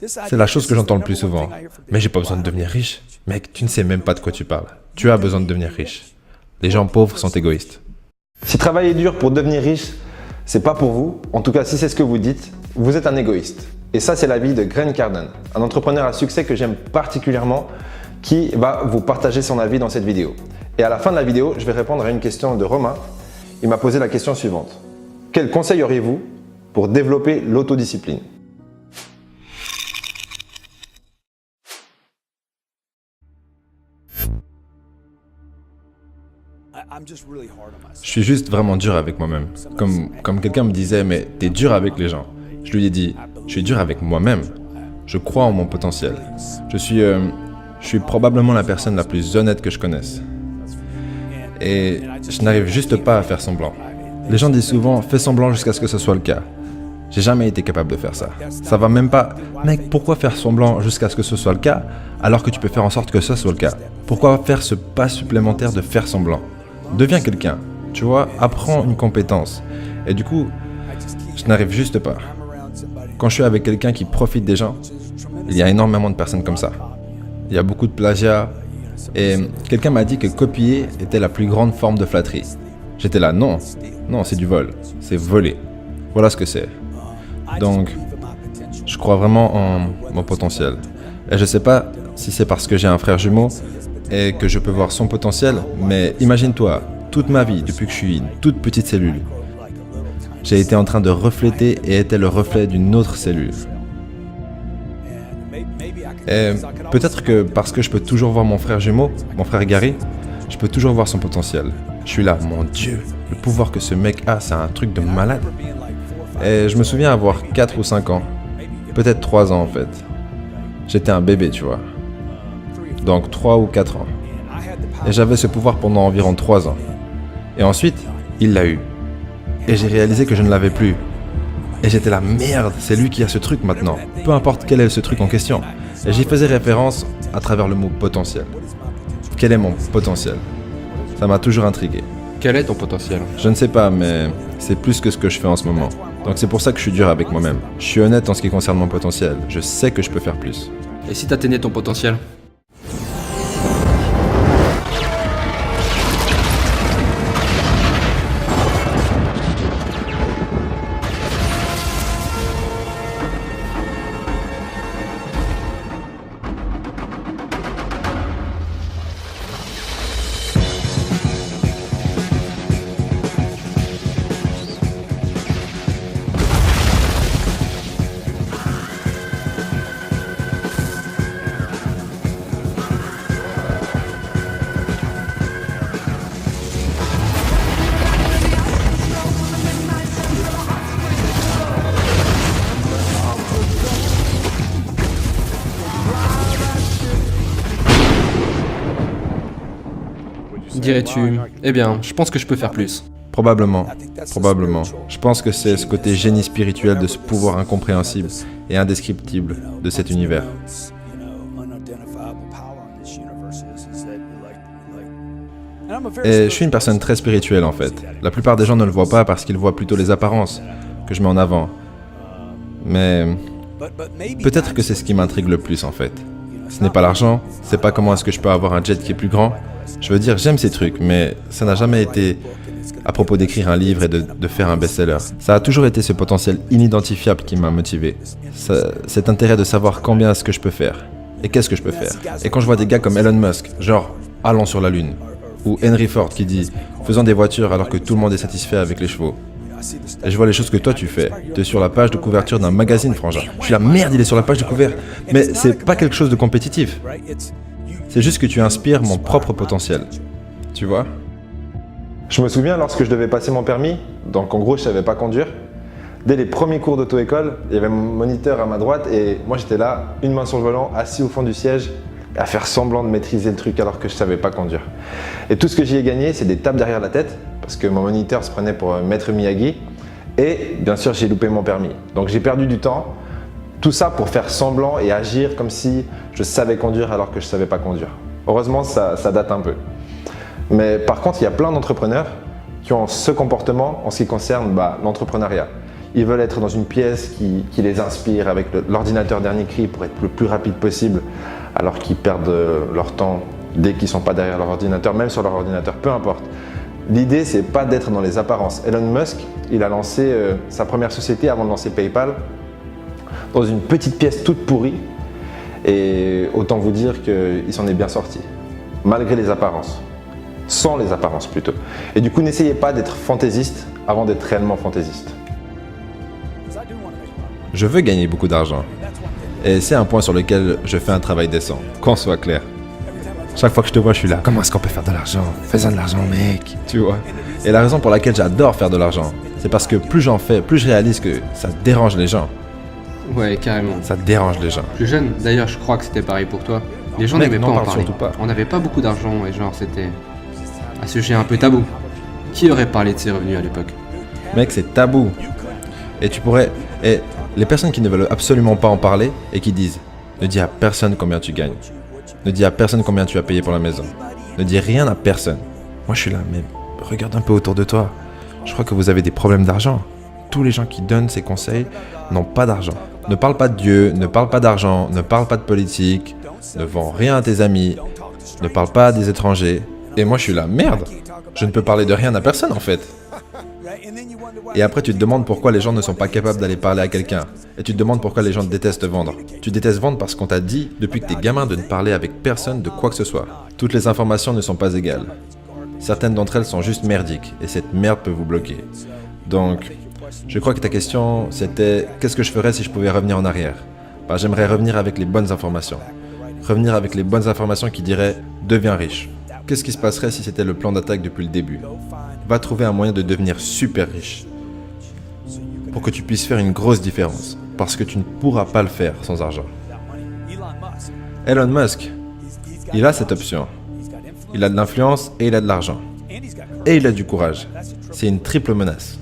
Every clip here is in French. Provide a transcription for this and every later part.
C'est la chose que j'entends le plus souvent. Mais j'ai pas besoin de devenir riche. Mec, tu ne sais même pas de quoi tu parles. Tu as besoin de devenir riche. Les gens pauvres sont égoïstes. Si travailler dur pour devenir riche, c'est pas pour vous, en tout cas si c'est ce que vous dites, vous êtes un égoïste. Et ça, c'est l'avis de Grant Cardone, un entrepreneur à succès que j'aime particulièrement, qui va vous partager son avis dans cette vidéo. Et à la fin de la vidéo, je vais répondre à une question de Romain. Il m'a posé la question suivante. Quel conseil auriez-vous pour développer l'autodiscipline ? Je suis juste vraiment dur avec moi-même. Comme quelqu'un me disait, mais t'es dur avec les gens. Je lui ai dit, je suis dur avec moi-même. Je crois en mon potentiel. Je suis probablement la personne la plus honnête que je connaisse. Et je n'arrive juste pas à faire semblant. Les gens disent souvent, fais semblant jusqu'à ce que ce soit le cas. J'ai jamais été capable de faire ça. Ça va même pas. Mec, pourquoi faire semblant jusqu'à ce que ce soit le cas, alors que tu peux faire en sorte que ça soit le cas? Pourquoi faire ce pas supplémentaire de faire semblant? Deviens quelqu'un, tu vois, apprends une compétence. Et du coup, je n'arrive juste pas. Quand je suis avec quelqu'un qui profite des gens, il y a énormément de personnes comme ça. Il y a beaucoup de plagiat. Et quelqu'un m'a dit que copier était la plus grande forme de flatterie. J'étais là, non, c'est du vol, c'est voler. Voilà ce que c'est. Donc, je crois vraiment en mon potentiel. Et je sais pas si c'est parce que j'ai un frère jumeau et que je peux voir son potentiel, mais imagine-toi, toute ma vie, depuis que je suis une toute petite cellule, j'ai été en train de refléter et était le reflet d'une autre cellule. Et peut-être que parce que je peux toujours voir mon frère jumeau, mon frère Gary, je peux toujours voir son potentiel. Je suis là, mon Dieu, le pouvoir que ce mec a, c'est un truc de malade. Et je me souviens avoir 4 ou 5 ans, peut-être 3 ans en fait. J'étais un bébé, tu vois. Donc 3 ou 4 ans. Et j'avais ce pouvoir pendant environ 3 ans. Et ensuite, il l'a eu. Et j'ai réalisé que je ne l'avais plus. Et j'étais là, merde, c'est lui qui a ce truc maintenant. Peu importe quel est ce truc en question. Et j'y faisais référence à travers le mot potentiel. Quel est mon potentiel? Ça m'a toujours intrigué. Quel est ton potentiel? Je ne sais pas, mais c'est plus que ce que je fais en ce moment. Donc c'est pour ça que je suis dur avec moi-même. Je suis honnête en ce qui concerne mon potentiel. Je sais que je peux faire plus. Et si t'atteignais ton potentiel? Dirais-tu, eh bien, je pense que je peux faire plus. Probablement. Je pense que c'est ce côté génie spirituel de ce pouvoir incompréhensible et indescriptible de cet univers. Et je suis une personne très spirituelle en fait. La plupart des gens ne le voient pas parce qu'ils voient plutôt les apparences que je mets en avant. Mais peut-être que c'est ce qui m'intrigue le plus en fait. Ce n'est pas l'argent, c'est pas comment est-ce que je peux avoir un jet qui est plus grand. Je veux dire, j'aime ces trucs, mais ça n'a jamais été à propos d'écrire un livre et de faire un best-seller. Ça a toujours été ce potentiel inidentifiable qui m'a motivé. Cet intérêt de savoir combien est-ce que je peux faire et qu'est-ce que je peux faire. Et quand je vois des gars comme Elon Musk, genre allons sur la Lune, ou Henry Ford qui dit faisons des voitures alors que tout le monde est satisfait avec les chevaux. Et je vois les choses que toi tu fais. Tu es sur la page de couverture d'un magazine, frangin. Je suis là, merde, il est sur la page de couverture. Mais c'est pas quelque chose de compétitif. C'est juste que tu inspires mon propre potentiel. Tu vois? Je me souviens lorsque je devais passer mon permis, donc en gros je savais pas conduire. Dès les premiers cours d'auto-école, il y avait mon moniteur à ma droite et moi j'étais là, une main sur le volant, assis au fond du siège, à faire semblant de maîtriser le truc alors que je savais pas conduire. Et tout ce que j'y ai gagné, c'est des tapes derrière la tête, parce que mon moniteur se prenait pour Maître Miyagi. Et bien sûr, j'ai loupé mon permis. Donc j'ai perdu du temps. Tout ça pour faire semblant et agir comme si je savais conduire alors que je ne savais pas conduire. Heureusement, ça date un peu. Mais par contre, il y a plein d'entrepreneurs qui ont ce comportement en ce qui concerne l'entrepreneuriat. Ils veulent être dans une pièce qui les inspire avec l'ordinateur dernier cri pour être le plus rapide possible, alors qu'ils perdent leur temps dès qu'ils ne sont pas derrière leur ordinateur, même sur leur ordinateur, peu importe. L'idée, c'est pas d'être dans les apparences. Elon Musk, il a lancé sa première société avant de lancer PayPal dans une petite pièce toute pourrie. Et autant vous dire qu'il s'en est bien sorti, malgré les apparences. Sans les apparences plutôt. Et du coup, n'essayez pas d'être fantaisiste avant d'être réellement fantaisiste. Je veux gagner beaucoup d'argent. Et c'est un point sur lequel je fais un travail décent, qu'on soit clair. Chaque fois que je te vois, je suis là. Comment est-ce qu'on peut faire de l'argent? Fais-en de l'argent, mec. Tu vois. Et la raison pour laquelle j'adore faire de l'argent, c'est parce que plus j'en fais, plus je réalise que ça dérange les gens. Ouais, carrément. Ça dérange les gens. Plus jeune, d'ailleurs, je crois que c'était pareil pour toi. Les gens Mec, n'aimaient pas n'en en parle parler. surtout pas. On n'avait pas beaucoup d'argent et genre c'était un sujet un peu tabou. Qui aurait parlé de ses revenus à l'époque? Mec, c'est tabou. Et tu pourrais... Et les personnes qui ne veulent absolument pas en parler et qui disent « Ne dis à personne combien tu gagnes. Ne dis à personne combien tu as payé pour la maison. Ne dis rien à personne. » Moi, je suis là, mais regarde un peu autour de toi. Je crois que vous avez des problèmes d'argent. Tous les gens qui donnent ces conseils n'ont pas d'argent. Ne parle pas de Dieu, ne parle pas d'argent, ne parle pas de politique, ne vends rien à tes amis, ne parle pas des étrangers. Et moi, je suis là, merde. Je ne peux parler de rien à personne, en fait. Et après, tu te demandes pourquoi les gens ne sont pas capables d'aller parler à quelqu'un. Et tu te demandes pourquoi les gens détestent vendre. Tu détestes vendre parce qu'on t'a dit, depuis que t'es gamin, de ne parler avec personne de quoi que ce soit. Toutes les informations ne sont pas égales. Certaines d'entre elles sont juste merdiques, et cette merde peut vous bloquer. Donc, je crois que ta question, c'était « Qu'est-ce que je ferais si je pouvais revenir en arrière ?» Bah, j'aimerais revenir avec les bonnes informations. Revenir avec les bonnes informations qui diraient « Deviens riche ». Qu'est-ce qui se passerait si c'était le plan d'attaque depuis le début? Va trouver un moyen de devenir super riche. Pour que tu puisses faire une grosse différence. Parce que tu ne pourras pas le faire sans argent. Elon Musk, il a cette option. Il a de l'influence et il a de l'argent. Et il a du courage. C'est une triple menace.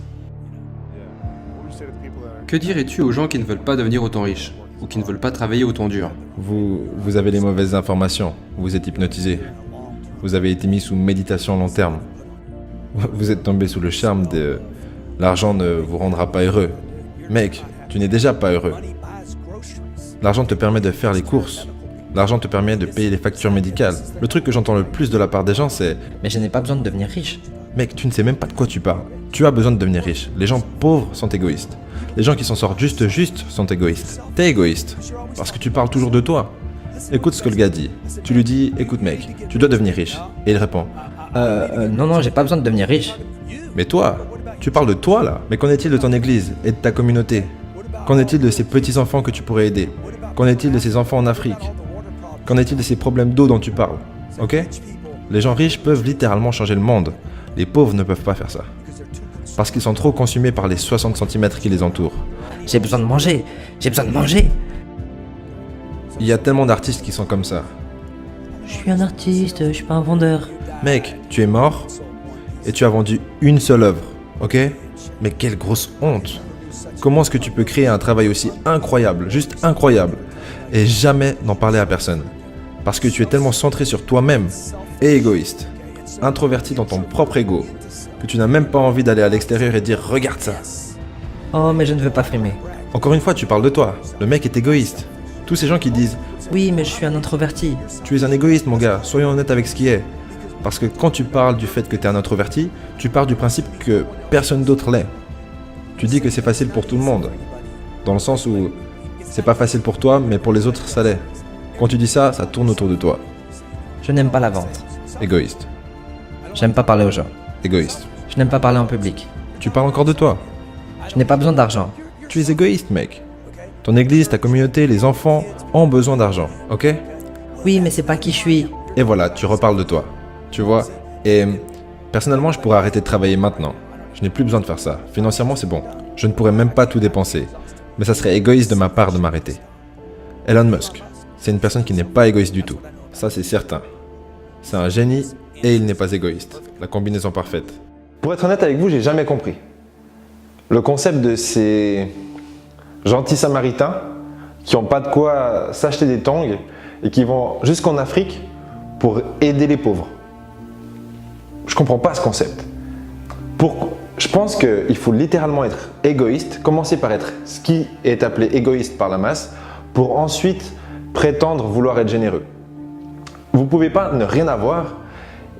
Que dirais-tu aux gens qui ne veulent pas devenir autant riches? Ou qui ne veulent pas travailler autant dur? Vous avez les mauvaises informations. Vous êtes hypnotisé. Vous avez été mis sous méditation long terme. Vous êtes tombé sous le charme de « l'argent ne vous rendra pas heureux ». Mec, tu n'es déjà pas heureux. L'argent te permet de faire les courses. L'argent te permet de payer les factures médicales. Le truc que j'entends le plus de la part des gens, c'est « Mais je n'ai pas besoin de devenir riche. » Mec, tu ne sais même pas de quoi tu parles. Tu as besoin de devenir riche. Les gens pauvres sont égoïstes. Les gens qui s'en sortent juste sont égoïstes. T'es égoïste. Parce que tu parles toujours de toi. Écoute ce que le gars dit. Tu lui dis « Écoute mec, tu dois devenir riche. » Et il répond Non, j'ai pas besoin de devenir riche. « Mais toi, tu parles de toi là. Mais qu'en est-il de ton église et de ta communauté? Qu'en est-il de ces petits-enfants que tu pourrais aider? Qu'en est-il de ces enfants en Afrique? Qu'en est-il de ces problèmes d'eau dont tu parles? Ok? Les gens riches peuvent littéralement changer le monde. Les pauvres ne peuvent pas faire ça. Parce qu'ils sont trop consumés par les 60 cm qui les entourent. J'ai besoin de manger. J'ai besoin de manger. Il y a tellement d'artistes qui sont comme ça. Je suis un artiste, je suis pas un vendeur. Mec, tu es mort et tu as vendu une seule œuvre, ok? Mais quelle grosse honte! Comment est-ce que tu peux créer un travail aussi incroyable, juste incroyable, et jamais n'en parler à personne? Parce que tu es tellement centré sur toi-même et égoïste, introverti dans ton propre ego, que tu n'as même pas envie d'aller à l'extérieur et dire « Regarde ça !» Oh, mais je ne veux pas frimer. Encore une fois, tu parles de toi. Le mec est égoïste. Tous ces gens qui disent Oui, mais je suis un introverti. « Tu es un égoïste, mon gars, soyons honnêtes avec ce qui est. » Parce que quand tu parles du fait que tu es un introverti, tu pars du principe que personne d'autre l'est. Tu dis que c'est facile pour tout le monde. Dans le sens où c'est pas facile pour toi, mais pour les autres, ça l'est. Quand tu dis ça, ça tourne autour de toi. Je n'aime pas la vente. Égoïste. J'aime pas parler aux gens. Égoïste. Je n'aime pas parler en public. Tu parles encore de toi. Je n'ai pas besoin d'argent. Tu es égoïste, mec. Ton église, ta communauté, les enfants ont besoin d'argent, ok? Oui, mais c'est pas qui je suis. Et voilà, tu reparles de toi. Tu vois? Et personnellement, je pourrais arrêter de travailler maintenant. Je n'ai plus besoin de faire ça. Financièrement, c'est bon. Je ne pourrais même pas tout dépenser. Mais ça serait égoïste de ma part de m'arrêter. Elon Musk, c'est une personne qui n'est pas égoïste du tout. Ça, c'est certain. C'est un génie et il n'est pas égoïste. La combinaison parfaite. Pour être honnête avec vous, j'ai jamais compris le concept de ces gentils samaritains qui n'ont pas de quoi s'acheter des tongs et qui vont jusqu'en Afrique pour aider les pauvres. Je comprends pas ce concept. Je pense qu'il faut littéralement être égoïste, commencer par être ce qui est appelé égoïste par la masse, pour ensuite prétendre vouloir être généreux. Vous ne pouvez pas ne rien avoir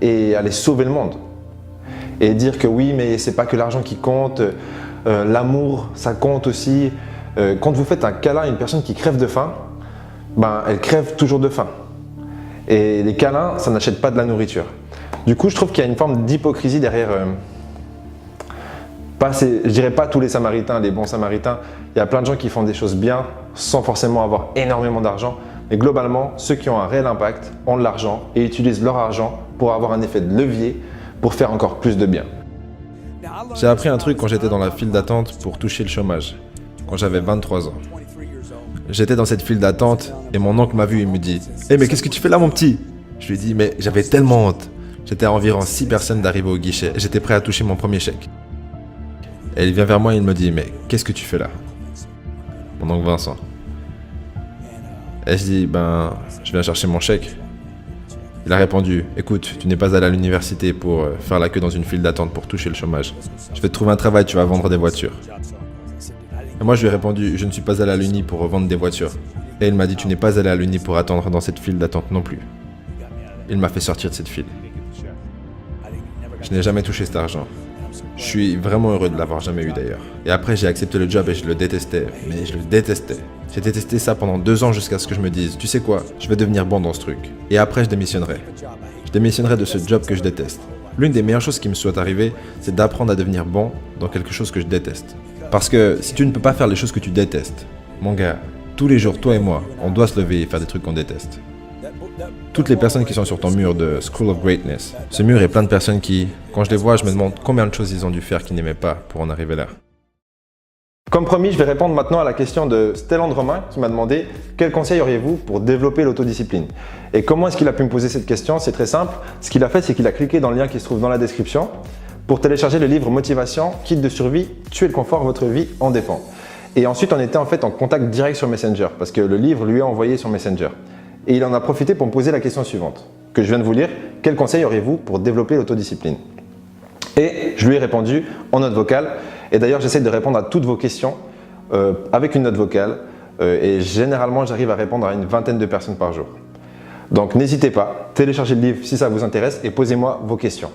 et aller sauver le monde. Et dire que oui, mais c'est pas que l'argent qui compte, l'amour, ça compte aussi. Quand vous faites un câlin à une personne qui crève de faim, ben, elle crève toujours de faim. Et les câlins, ça n'achète pas de la nourriture. Du coup, je trouve qu'il y a une forme d'hypocrisie derrière, je dirais pas tous les Samaritains, les bons Samaritains. Il y a plein de gens qui font des choses bien sans forcément avoir énormément d'argent. Mais globalement, ceux qui ont un réel impact ont de l'argent et utilisent leur argent pour avoir un effet de levier pour faire encore plus de bien. J'ai appris un truc quand j'étais dans la file d'attente pour toucher le chômage, quand j'avais 23 ans. J'étais dans cette file d'attente et mon oncle m'a vu et me dit « Hey, mais qu'est-ce que tu fais là, mon petit ?» Je lui ai dit « Mais j'avais tellement honte. J'étais à environ 6 personnes d'arriver au guichet. J'étais prêt à toucher mon premier chèque. » Et il vient vers moi et il me dit « Mais qu'est-ce que tu fais là ?» Mon oncle Vincent. Et je dis « Ben, je viens chercher mon chèque. » Il a répondu « Écoute, tu n'es pas allé à l'université pour faire la queue dans une file d'attente pour toucher le chômage. Je vais te trouver un travail, tu vas vendre des voitures. » Et moi, je lui ai répondu « Je ne suis pas allé à l'uni pour vendre des voitures. » Et il m'a dit « Tu n'es pas allé à l'uni pour attendre dans cette file d'attente non plus. » Il m'a fait sortir de cette file. Je n'ai jamais touché cet argent. Je suis vraiment heureux de l'avoir jamais eu d'ailleurs. Et après, j'ai accepté le job et je le détestais. Mais je le détestais. J'ai détesté ça pendant 2 ans jusqu'à ce que je me dise « Tu sais quoi, je vais devenir bon dans ce truc. » Et après, je démissionnerai. Je démissionnerai de ce job que je déteste. L'une des meilleures choses qui me soit arrivée, c'est d'apprendre à devenir bon dans quelque chose que je déteste. Parce que si tu ne peux pas faire les choses que tu détestes, mon gars, tous les jours, toi et moi, on doit se lever et faire des trucs qu'on déteste. Toutes les personnes qui sont sur ton mur de School of Greatness, ce mur est plein de personnes qui, quand je les vois, je me demande combien de choses ils ont dû faire qu'ils n'aimaient pas pour en arriver là. Comme promis, je vais répondre maintenant à la question de Stellan Romain qui m'a demandé « Quel conseil auriez-vous pour développer l'autodiscipline ?» Et comment est-ce qu'il a pu me poser cette question? C'est très simple. Ce qu'il a fait, c'est qu'il a cliqué dans le lien qui se trouve dans la description pour télécharger le livre Motivation, kit de survie, tuer le confort, votre vie en dépend. Et ensuite, on était en fait en contact direct sur Messenger parce que le livre lui a envoyé sur Messenger. Et il en a profité pour me poser la question suivante, que je viens de vous lire. Quel conseil auriez-vous pour développer l'autodiscipline? Et je lui ai répondu en note vocale. Et d'ailleurs, j'essaie de répondre à toutes vos questions avec une note vocale. Et généralement, j'arrive à répondre à une vingtaine de personnes par jour. Donc, n'hésitez pas, téléchargez le livre si ça vous intéresse et posez-moi vos questions.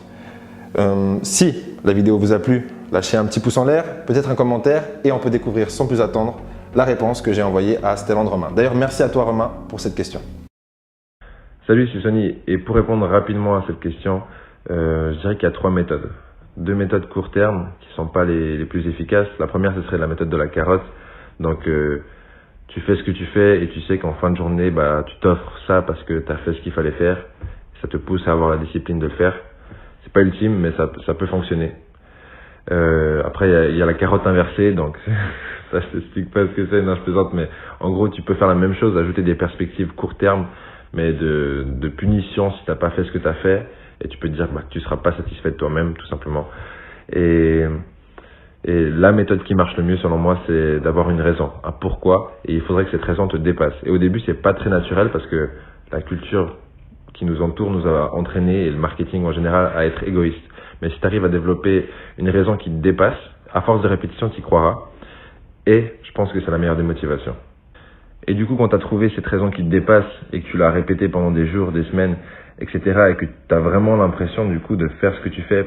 Si la vidéo vous a plu, lâchez un petit pouce en l'air, peut-être un commentaire et on peut découvrir sans plus attendre la réponse que j'ai envoyée à Stellan Romain. D'ailleurs, merci à toi Romain pour cette question. Salut, c'est Sonny. Et pour répondre rapidement à cette question, je dirais qu'il y a 3 méthodes. 2 méthodes court terme qui ne sont pas les plus efficaces. La première, ce serait la méthode de la carotte. Donc, tu fais ce que tu fais et tu sais qu'en fin de journée, tu t'offres ça parce que tu as fait ce qu'il fallait faire. Ça te pousse à avoir la discipline de le faire. C'est pas ultime, mais ça peut fonctionner. Après, il y a la carotte inversée, donc ça, je t'explique pas ce que c'est, non, je plaisante, mais en gros, tu peux faire la même chose, ajouter des perspectives court terme, mais de punition si t'as pas fait ce que t'as fait, et tu peux te dire que tu seras pas satisfait de toi-même, tout simplement. Et la méthode qui marche le mieux, selon moi, c'est d'avoir une raison, un pourquoi, et il faudrait que cette raison te dépasse. Et au début, c'est pas très naturel parce que la culture qui nous entoure nous a entraîné, et le marketing en général, à être égoïste. Mais si tu arrives à développer une raison qui te dépasse, à force de répétition, tu y croiras. Et je pense que c'est la meilleure des motivations. Et du coup, quand tu as trouvé cette raison qui te dépasse et que tu l'as répétée pendant des jours, des semaines, etc., et que tu as vraiment l'impression du coup de faire ce que tu fais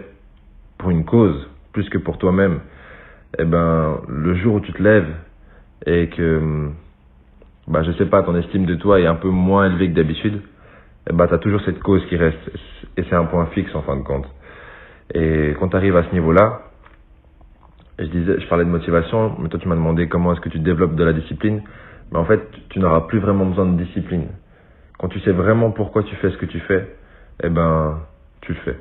pour une cause, plus que pour toi-même, eh ben, le jour où tu te lèves et que, je sais pas, ton estime de toi est un peu moins élevée que d'habitude, eh ben, tu as toujours cette cause qui reste. Et c'est un point fixe en fin de compte. Et quand tu arrives à ce niveau-là, je parlais de motivation, mais toi tu m'as demandé comment est-ce que tu développes de la discipline. Mais en fait, tu n'auras plus vraiment besoin de discipline. Quand tu sais vraiment pourquoi tu fais ce que tu fais, eh ben, tu le fais.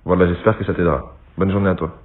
Voilà, j'espère que ça t'aidera. Bonne journée à toi.